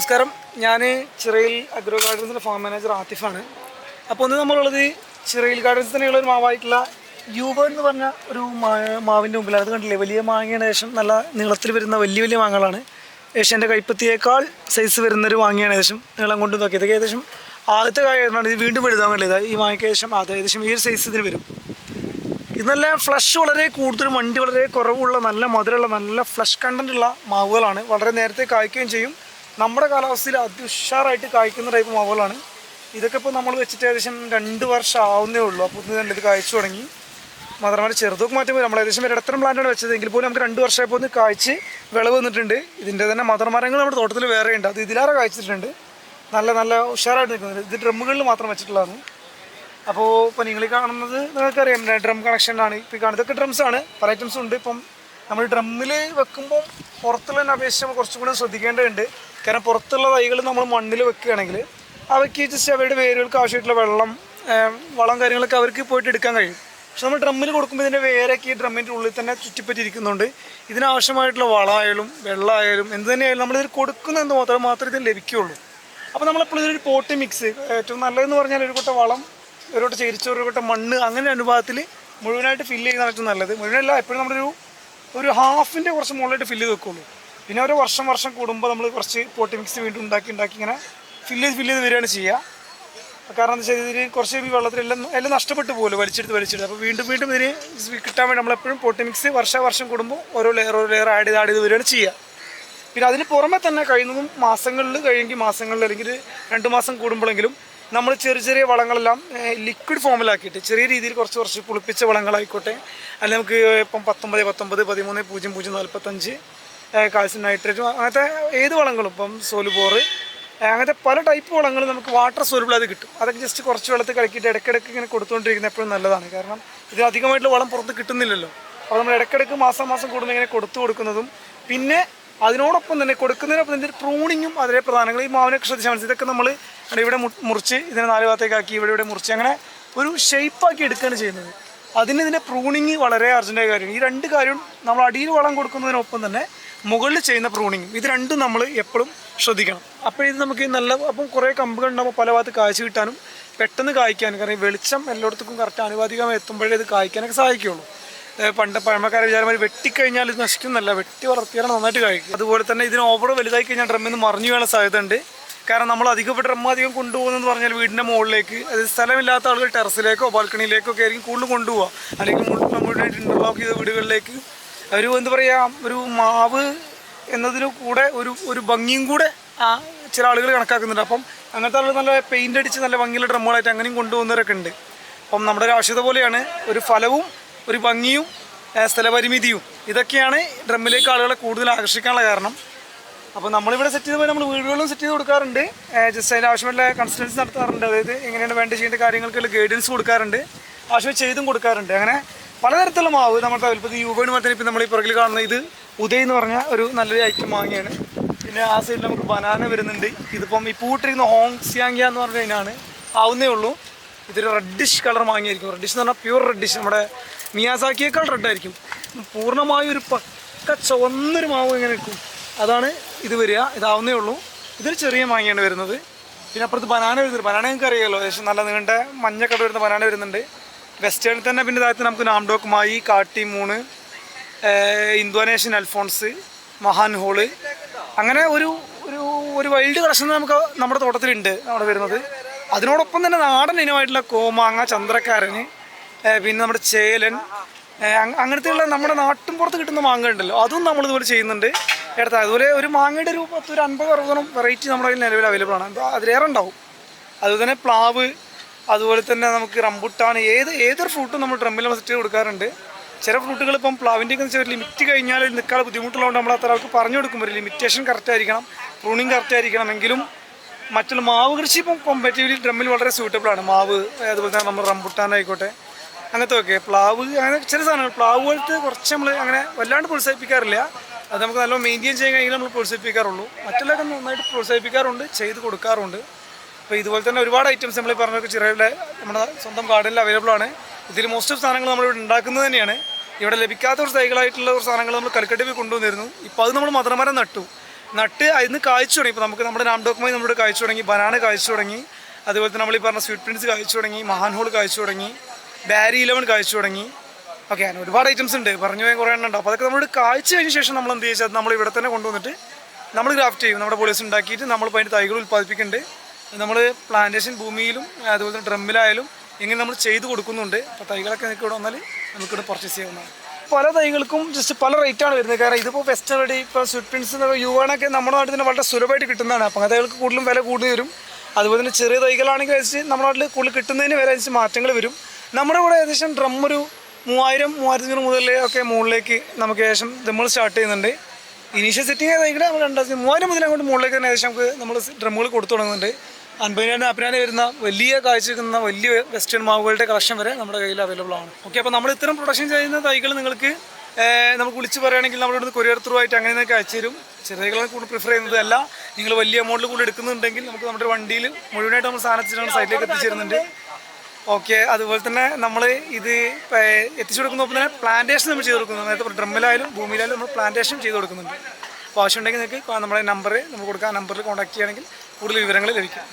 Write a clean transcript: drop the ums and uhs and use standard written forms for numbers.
നമസ്കാരം. ഞാൻ ചിറയിൽ agro ഗാർഡൻസിൻ്റെ farm manager ആതിഫാണ്. അപ്പോൾ ഒന്ന് നമ്മളുള്ളത് ചിറയിൽ ഗാർഡൻസ് തന്നെയുള്ള ഒരു മാവായിട്ടുള്ള യൂബർ എന്ന് പറഞ്ഞ ഒരു മാവിൻ്റെ മുമ്പിലാണ്. അത് കണ്ടില്ലേ, വലിയ മാങ്ങയാണ്. ഏകദേശം നല്ല നീളത്തിൽ വരുന്ന വലിയ വലിയ മാങ്ങകളാണ്. ഏകദേശം എൻ്റെ കൈപ്പത്തിയേക്കാൾ സൈസ് വരുന്നൊരു മാങ്ങയാണ്. ഏകദേശം നീളം കൊണ്ട് നോക്കിയത് ഏകദേശം ആദ്യത്തെ കായാണ്. ഇത് വീണ്ടും വലുതാൻ കണ്ടത്. ഈ മാങ്ങയ്ക്ക് ഏകദേശം ഈ ഒരു സൈസ് ഇതിന് വരും. ഇത് നല്ല ഫ്ലഷ് വളരെ കൂടുതലും വണ്ടി വളരെ കുറവുള്ള നല്ല മധുരമുള്ള നല്ല ഫ്ലഷ് കണ്ടൻറ്റുള്ള മാവുകളാണ്. വളരെ നേരത്തെ കായ്ക്കുകയും ചെയ്യും. നമ്മുടെ കാലാവസ്ഥയിൽ അതിഉഷാറായിട്ട് കായ്ക്കുന്ന ടൈപ്പ് മാവുകളാണ്. ഇതൊക്കെ ഇപ്പോൾ നമ്മൾ വെച്ചിട്ട് ഏകദേശം 2 വർഷം ആവുന്നേ ഉള്ളൂ. അപ്പോൾ ഇത് കായ്ച്ചു തുടങ്ങി. മാത്രമല്ല ചെറുതൊക്കെ മാറ്റുമ്പോൾ നമ്മൾ ഏകദേശം ഇടത്തരം പ്ലാന്റാണ് വെച്ചത്. എങ്കിൽ പോലും നമുക്ക് 2 വർഷമായപ്പോൾ ഒന്ന് കായ്ച്ച് വിളവ് വന്നിട്ടുണ്ട്. ഇതിൻ്റെ തന്നെ മദർമരങ്ങൾ നമ്മുടെ തോട്ടത്തിൽ വേറെ ഉണ്ട്. അത് ഇതിലേറെ കായ്ച്ചിട്ടുണ്ട്. നല്ല നല്ല ഉഷാറായിട്ട് നിൽക്കുന്നത്. ഇത് ഡ്രമ്മുകളിൽ മാത്രം വെച്ചിട്ടുള്ളതാണ്. അപ്പോൾ ഇപ്പോൾ നിങ്ങൾ കാണുന്നത് നിങ്ങൾക്കറിയാം, ഡ്രം കണക്ഷനാണ് ഇപ്പോൾ കാണുന്നത്. ഇതൊക്കെ ഡ്രംസാണ്, പല ഐറ്റംസും ഉണ്ട്. ഇപ്പം നമ്മൾ ഡ്രമ്മിൽ വെക്കുമ്പോൾ പുറത്തുള്ള അപേക്ഷിച്ച് കുറച്ചും കൂടി ശ്രദ്ധിക്കേണ്ടതുണ്ട്. കാരണം പുറത്തുള്ള തൈകൾ നമ്മൾ മണ്ണിൽ വെക്കുകയാണെങ്കിൽ അവയ്ക്ക് ജസ്റ്റ് അവരുടെ വേരുകൾക്ക് ആവശ്യമായിട്ടുള്ള വളം കാര്യങ്ങളൊക്കെ അവർക്ക് പോയിട്ട് എടുക്കാൻ കഴിയും. പക്ഷെ നമ്മൾ ഡ്രമ്മിൽ കൊടുക്കുമ്പോൾ ഇതിൻ്റെ വേരൊക്കെ ഈ ഡ്രമ്മിൻ്റെ ഉള്ളിൽ തന്നെ ചുറ്റിപ്പറ്റിയിരിക്കുന്നുണ്ട്. ഇതിനാവശ്യമായിട്ടുള്ള വളമായാലും വെള്ളമായാലും എന്ത് തന്നെയായാലും നമ്മളിതിൽ കൊടുക്കുന്നത് മാത്രമേ ഇത് ലഭിക്കുകയുള്ളൂ. അപ്പോൾ നമ്മളെപ്പോഴും ഇതിലൊരു പോട്ട് മിക്സ് ഏറ്റവും നല്ലതെന്ന് പറഞ്ഞാൽ ഒരു കൂട്ടം വളം, ഒരു കൂട്ടം ചേരിച്ചോറ്, ഒരു കൂട്ടം മണ്ണ്, അങ്ങനെ അനുപാതത്തിൽ മുഴുവനായിട്ട് ഫില്ല് ചെയ്യുന്നതാണ് ഏറ്റവും നല്ലത്. മുഴുവനല്ല, എപ്പോഴും നമ്മളൊരു ഹാഫിൻ്റെ കുറച്ച് മുകളിലായിട്ട് ഫില്ല് ചെയ്ത് വെക്കുള്ളൂ. പിന്നെ ഓരോ വർഷം കൂടുമ്പോൾ നമ്മൾ കുറച്ച് പോട്ടി മിക്സ് വീണ്ടും ഉണ്ടാക്കി ഇങ്ങനെ ഫില്ല് ചെയ്ത് വരികയാണ് ചെയ്യുക. കാരണം എന്താ വെച്ചാൽ ഇതിന് കുറച്ച് ഈ വെള്ളത്തിലെല്ലാം നഷ്ടപ്പെട്ടു പോകുമല്ലോ, വലിച്ചെടുത്ത്. അപ്പോൾ വീണ്ടും ഇതിന് കിട്ടാൻ വേണ്ടി നമ്മളെപ്പോഴും പോട്ടി മിക്സ് വർഷം കൂടുമ്പോൾ ഓരോ ലെയർ ആഡ് ചെയ്ത് വരികയാണ് ചെയ്യുക. പിന്നെ അതിന് പുറമെ തന്നെ കഴിയുന്നതും മാസങ്ങളിൽ അല്ലെങ്കിൽ 2 മാസം കൂടുമ്പോഴെങ്കിലും നമ്മൾ ചെറിയ വളങ്ങളെല്ലാം ലിക്വിഡ് ഫോമിലാക്കിയിട്ട് ചെറിയ രീതിയിൽ കുറച്ച് പുളിപ്പിച്ച വളങ്ങളായിക്കോട്ടെ, അല്ലെങ്കിൽ നമുക്ക് ഇപ്പം 19 13 00 45 കാൽസ്യം നൈട്രേറ്റും അങ്ങനത്തെ ഏത് വളങ്ങളും, ഇപ്പം സോലുബോർ അങ്ങനത്തെ പല ടൈപ്പ് വളങ്ങൾ നമുക്ക് വാട്ടർ സോലുബിൾ അത് കിട്ടും. അതൊക്കെ ജസ്റ്റ് കുറച്ച് വെള്ളത്തിൽ കലക്കിയിട്ട് ഇടയ്ക്കിടയ്ക്ക് ഇങ്ങനെ കൊടുത്തുകൊണ്ടിരിക്കുന്നത് എപ്പോഴും നല്ലതാണ്. കാരണം ഇത് അധികമായിട്ടുള്ള വളം പുറത്ത് കിട്ടുന്നില്ലല്ലോ. അപ്പോൾ നമ്മൾ ഇടയ്ക്കിടയ്ക്ക് മാസം കൂടുമ്പോൾ ഇങ്ങനെ കൊടുക്കുന്നതും പിന്നെ അതിനോടൊപ്പം തന്നെ കൊടുക്കുന്നതിനൊപ്പം ഇതിൻ്റെ പ്രൂണിങ്ങും അതേ പ്രധാനങ്ങൾ. ഈ മാവിനൊക്കെ ശ്രദ്ധിച്ചാൽ മനസ്സിൽ ഇതൊക്കെ നമ്മൾ ഇവിടെ മുറിച്ച് ഇതിനെ 4 ഭാഗത്തേക്കാക്കി ഇവിടെ മുറിച്ച് അങ്ങനെ ഒരു ഷേപ്പാക്കി എടുക്കുകയാണ് ചെയ്യുന്നത്. ഇതിൻ്റെ പ്രൂണിങ് വളരെ അർജൻറ്റായ കാര്യമാണ്. ഈ 2 കാര്യം നമ്മൾ അടിയിൽ വളം കൊടുക്കുന്നതിനൊപ്പം തന്നെ മുകളിൽ ചെയ്യുന്ന പ്രൂണിങ്ങും, ഇത് രണ്ടും നമ്മൾ എപ്പോഴും ശ്രദ്ധിക്കണം. അപ്പോൾ ഇത് നമുക്ക് അപ്പം കുറേ കമ്പുകൾ ഉണ്ടാകുമ്പോൾ പല ഭാഗത്ത് കാഴ്ച കിട്ടാനും പെട്ടെന്ന് കായ്ക്കാനും, കാരണം ഈ വെളിച്ചം എല്ലായിടത്തും കറക്റ്റ് ആനുപാതികമായി എത്തുമ്പോഴേ ഇത് കായ്ക്കാനൊക്കെ സഹായിക്കുകയുള്ളൂ. പഴമക്കാരെ വിചാരമാതിരി വെട്ടിക്കഴിഞ്ഞാൽ ഇത് നശിക്കുന്നല്ല, വെട്ടി വളർത്തിയാൽ നന്നായിട്ട് കഴിക്കും. അതുപോലെ തന്നെ ഇതിന് ഓവർ വലുതായി കഴിഞ്ഞാൽ ഡ്രമ്മിൽ നിന്ന് മറിഞ്ഞു വീഴാൻ സാധ്യത ഉണ്ട്. കാരണം നമ്മൾ ഡ്രം അധികം കൊണ്ടുപോകുന്നതെന്ന് പറഞ്ഞാൽ വീടിൻ്റെ മുകളിലേക്ക്, അത് സ്ഥലമില്ലാത്ത ആളുകൾ ടെറസിലേക്കോ ബാൽക്കണിയിലേക്കോ ഒക്കെ ആയിരിക്കും കൂടുതലും കൊണ്ടുപോകുക. അല്ലെങ്കിൽ നമ്മുടെ ഇൻ്റർലോക്ക് ചെയ്ത വീടുകളിലേക്ക് ഒരു മാവ് എന്നതിന് കൂടെ ഒരു ഭംഗിയും കൂടെ ചില ആളുകൾ കണക്കാക്കുന്നുണ്ട്. അപ്പം അങ്ങനത്തെ ആളുകൾ നല്ല പെയിൻ്റ് അടിച്ച് നല്ല ഭംഗിയുള്ള ഡ്രമ്മുകളായിട്ട് അങ്ങനെയും കൊണ്ടുപോകുന്നവരൊക്കെ ഉണ്ട്. അപ്പം നമ്മുടെ ഒരു ആവശ്യകത പോലെയാണ് ഒരു ഫലവും ഒരു ഭംഗിയും സ്ഥലപരിമിതിയും, ഇതൊക്കെയാണ് ഡ്രമ്മിലേക്ക് ആളുകളെ കൂടുതൽ ആകർഷിക്കാനുള്ള കാരണം. അപ്പോൾ നമ്മളിവിടെ സെറ്റ് ചെയ്തപ്പോൾ നമ്മൾ വീടുകളിലും സെറ്റ് ചെയ്ത് കൊടുക്കാറുണ്ട്. ജസ്റ്റ് അതിൻ്റെ ആവശ്യമുള്ള കൺസൾട്ടൻസി നടത്താറുണ്ട്. അതായത് എങ്ങനെയാണ് വേണ്ട ചെയ്യേണ്ട കാര്യങ്ങൾക്കുള്ള ഗൈഡൻസ് കൊടുക്കാറുണ്ട്, ആവശ്യം ചെയ്തും കൊടുക്കാറുണ്ട്. അങ്ങനെ പലതരത്തിലുള്ള മാവ് നമ്മുടെ ഇപ്പോൾ യൂബേൺ മാത്രമേ ഇപ്പം നമ്മൾ ഈ പുറകിൽ കാണുന്ന ഇത് ഉദയ് എന്ന് പറഞ്ഞ ഒരു നല്ലൊരു ഐറ്റം മാങ്ങയാണ്. പിന്നെ ആ സൈഡിൽ നമുക്ക് ബനാന വരുന്നുണ്ട്. ഇതിപ്പം ഈ പൂട്ടിരിക്കുന്ന ഹോങ് സിയാങ്യ എന്ന് പറഞ്ഞ അതിനാണ് ആവുന്നേ ഉള്ളൂ. ഇതൊരു റെഡിഷ് കളർ മാങ്ങയായിരിക്കും. റെഡിഷ് എന്ന് പറഞ്ഞാൽ പ്യൂർ റെഡിഷ്, നമ്മുടെ മിയാസാക്കിയേക്കാൾ റെഡായിരിക്കും. പൂർണ്ണമായും ഒരു പക്ക ചുവന്നൊരു മാവ് ഇങ്ങനെ നിൽക്കും, അതാണ് ഇത് വരിക. ഇതാവുന്നേ ഉള്ളൂ. ഇതൊരു ചെറിയ മാങ്ങയാണ് വരുന്നത്. പിന്നെ അപ്പുറത്ത് ബനാന വരുന്നുണ്ട്. ബനാന നിങ്ങൾക്ക് അറിയാമല്ലോ, ഏകദേശം നല്ല നീണ്ട മഞ്ഞക്കട വരുന്ന ബനാന വരുന്നുണ്ട്. വെസ്റ്റേണിൽ തന്നെ പിന്നെ താഴത്ത് നമുക്ക് നാംഡോക്ക് മായി, കാട്ടി 3, ഇന്തോനേഷ്യൻ അൽഫോൺസ്, മഹാൻ ഹോള്, അങ്ങനെ ഒരു വൈൽഡ് കളക്ഷൻ നമുക്ക് നമ്മുടെ തോട്ടത്തിലുണ്ട് അവിടെ വരുന്നത്. അതിനോടൊപ്പം തന്നെ നാടൻ ഇനമായിട്ടുള്ള കോമാങ്ങ, ചന്ദ്രക്കാരന്, പിന്നെ നമ്മുടെ ചേലൻ, അങ്ങനത്തെയുള്ള നമ്മുടെ നാട്ടിൻ പുറത്ത് കിട്ടുന്ന മാങ്ങ ഉണ്ടല്ലോ, അതും നമ്മളിതുപോലെ ചെയ്യുന്നുണ്ട്. അതുപോലെ ഒരു മാങ്ങയുടെ ഒരു 50-60 വെറൈറ്റി നമ്മുടെ കയ്യിൽ നിലവിൽ അവൈലബിൾ ആണ്. അതിലേറെ ഉണ്ടാവും. അതുപോലെ തന്നെ പ്ലാവ്, അതുപോലെ തന്നെ നമുക്ക് റംബുട്ടാൻ, ഏതൊരു ഫ്രൂട്ടും നമ്മൾ ഡ്രമ്മിൽ സെറ്റ് ചെയ്ത് കൊടുക്കാറുണ്ട്. ചില ഫ്രൂട്ടുകൾ ഇപ്പം പ്ലാവിൻ്റെയൊക്കെ വെച്ചാൽ ലിമിറ്റ് കഴിഞ്ഞാൽ നിൽക്കാൻ ബുദ്ധിമുട്ടുള്ളതുകൊണ്ട് നമ്മൾ അത്ര ആൾക്ക് പറഞ്ഞു കൊടുക്കുമ്പോൾ ലിമിറ്റേഷൻ കറക്റ്റ് ആയിരിക്കണം, പ്രൂണിങ് കറക്റ്റ് ആയിരിക്കണം. എങ്കിലും മറ്റുള്ള മാവ് കൃഷി ഇപ്പം കോമ്പാറ്റീവ്ലി ഡ്രമ്മിൽ വളരെ സൂട്ടബിളാണ്. മാവ്, അതുപോലെ തന്നെ നമ്മൾ റംബുട്ടാനായിക്കോട്ടെ, അങ്ങനത്തെ ഒക്കെ പ്ലാവ്, അങ്ങനെ ചില സാധനങ്ങൾ പ്ലാവ് പോലത്തെ കുറച്ച് നമ്മൾ അങ്ങനെ വല്ലാണ്ട് പ്രോത്സാഹിപ്പിക്കാറില്ല. അത് നമുക്ക് നല്ല മെയിൻറ്റെയിൻ ചെയ്യാൻ കഴിഞ്ഞാൽ നമ്മൾ പ്രോത്സാഹിപ്പിക്കാറുള്ളൂ. മറ്റുള്ളവരൊക്കെ നന്നായിട്ട് പ്രോത്സാഹിപ്പിക്കാറുണ്ട്, ചെയ്ത് കൊടുക്കാറുണ്ട്. അപ്പോൾ ഇതുപോലെ തന്നെ ഒരുപാട് ഐറ്റംസ് നമ്മൾ പറഞ്ഞൊക്കെ ചിറയുടെ നമ്മുടെ സ്വന്തം ഗാർഡനിൽ അവൈലബിൾ ആണ്. ഇതിൽ മോസ്റ്റ് ഓഫ് സാധനങ്ങൾ നമ്മളിവിടെ ഉണ്ടാക്കുന്നത് തന്നെയാണ്. ഇവിടെ ലഭിക്കാത്ത ഒരു തൈകളായിട്ടുള്ള ഒരു സാധനങ്ങൾ നമ്മൾ കൽക്കട്ടി പോയി കൊണ്ടുവന്നിരുന്നു. ഇപ്പോൾ അത് നമ്മൾ മദർമരം നട്ടു. നട്ട് അതിന് കായ്ച്ചു തുടങ്ങി. ഇപ്പോൾ നമുക്ക് നമ്മുടെ നാംഡോക്കുമായി നമ്മുടെ കായ്ച്ചു തുടങ്ങി, ബനാന കായ്ച്ചു തുടങ്ങി, അതുപോലെ തന്നെ നമ്മൾ ഈ പറഞ്ഞ സ്വീറ്റ് പ്രിൻസ് കായ്ച്ചു തുടങ്ങി, മഹാൻഹോൾ കായ്ച്ചു തുടങ്ങി, ബാരി 11 കായ്ച്ചു തുടങ്ങി. ഓക്കെ, അങ്ങനെ ഒരുപാട് ഐറ്റംസ് ഉണ്ട്, പറഞ്ഞു പോയാൽ കുറേ എണ്ണം ഉണ്ട്. അപ്പോൾ അതൊക്കെ നമ്മൾ കായ്ച്ചു കഴിഞ്ഞ ശേഷം നമ്മൾ എന്ത് ചെയ്യുക, നമ്മൾ ഇവിടെ തന്നെ കൊണ്ടുവന്നിട്ട് നമ്മൾ ഗ്രാഫ്റ്റ് ചെയ്യും. നമ്മുടെ പോളിസ് ഉണ്ടാക്കിയിട്ട് നമ്മൾ അതിൻ്റെ തൈകൾ ഉൽപ്പാദിപ്പിക്കുന്നുണ്ട്. നമ്മൾ പ്ലാന്റേഷൻ ഭൂമിയിലും അതുപോലെ തന്നെ ഡ്രമ്മിലായാലും ഇങ്ങനെ നമ്മൾ ചെയ്ത് കൊടുക്കുന്നുണ്ട്. അപ്പോൾ തൈകളൊക്കെ നിങ്ങൾക്ക് ഇവിടെ വന്നാൽ നമുക്കിവിടെ പർച്ചേസ് ചെയ്യാവുന്നതാണ്. പല തൈകൾക്കും ജസ്റ്റ് പല റേറ്റാണ് വരുന്നത്. കാരണം ഇതിപ്പോൾ വെസ്റ്റേൺ റെഡി, ഇപ്പോൾ സ്വീറ്റ് പ്രിൻസ്, യുവാണൊക്കെ നമ്മുടെ നാട്ടിൽ തന്നെ വളരെ സുലഭമായിട്ട് കിട്ടുന്നതാണ്. അപ്പോൾ തൈകൾക്ക് കൂടുതലും വില കൂടി വരും. അതുപോലെ തന്നെ ചെറിയ തൈകളാണെങ്കിൽ അനുസരിച്ച് നമ്മുടെ നാട്ടിൽ കൂടുതൽ കിട്ടുന്നതിന് വില അനുസരിച്ച് മാറ്റങ്ങൾ വരും. നമ്മുടെ ഇവിടെ ഏകദേശം ഡ്രം ഒരു 3000-3500 മുതൽ ഒക്കെ മുകളിലേക്ക് നമുക്ക് ഏകദേശം നമ്മൾ സ്റ്റാർട്ട് ചെയ്യുന്നുണ്ട്. ഇനീഷ്യൽ സെറ്റിംഗ് തൈകളെ നമ്മൾ 3000 മുതൽ അങ്ങോട്ട് മുകളിലേക്ക് തന്നെ ഏകദേശം നമുക്ക് നമ്മൾ ഡ്രമ്മുകൾ കൊടുത്തു തുടങ്ങുന്നുണ്ട്. 50,000-40,000 വരുന്ന വലിയ കാഴ്ച വെക്കുന്ന വലിയ വെസ്റ്റേൺ മാവുകളുടെ കളക്ഷൻ വരെ നമ്മുടെ കയ്യിൽ അവൈലബിൾ ആണ്. ഓക്കെ, അപ്പോൾ നമ്മൾ ഇത്തരം പ്രൊഡക്ഷൻ ചെയ്യുന്ന തൈകൾ നിങ്ങൾക്ക് നമുക്ക് വിളിച്ച് പറയുകയാണെങ്കിൽ നമ്മളിവിടുന്ന് കൊറിയർ ത്രൂ ആയിട്ട് അങ്ങനെയൊക്കെ അയച്ചു തരും. ചെറിയ തൈകളാണ് കൂടുതൽ പ്രിഫർ ചെയ്യുന്നത്. അല്ല, നിങ്ങൾ വലിയ എമൗണ്ടിൽ കൂടുതൽ എടുക്കുന്നുണ്ടെങ്കിൽ നമുക്ക് നമ്മുടെ വണ്ടിയിൽ മുഴുവനായിട്ട് നമ്മൾ സാധനത്തിനാണ് സൈറ്റിലേക്ക് എത്തിച്ചേരുന്നുണ്ട്. ഓക്കെ, അതുപോലെ തന്നെ നമ്മൾ ഇത് എത്തിച്ചു കൊടുക്കുന്നപ്പോൾ തന്നെ പ്ലാന്റേഷൻ നമ്മൾ ചെയ്ത് കൊടുക്കുന്നു. അതായത് ഡ്രമ്മിലായാലും ഭൂമിയിലായാലും നമ്മൾ പ്ലാന്റേഷൻ ചെയ്ത് കൊടുക്കുന്നുണ്ട്. അപ്പോൾ ആവശ്യമുണ്ടെങ്കിൽ നിങ്ങൾക്ക് നമ്മുടെ നമ്പർ നമുക്ക് കൊടുക്കുക. ആ നമ്പറിൽ കോൺടാക്ട് ചെയ്യുകയാണെങ്കിൽ കൂടുതൽ വിവരങ്ങൾ ലഭിക്കും.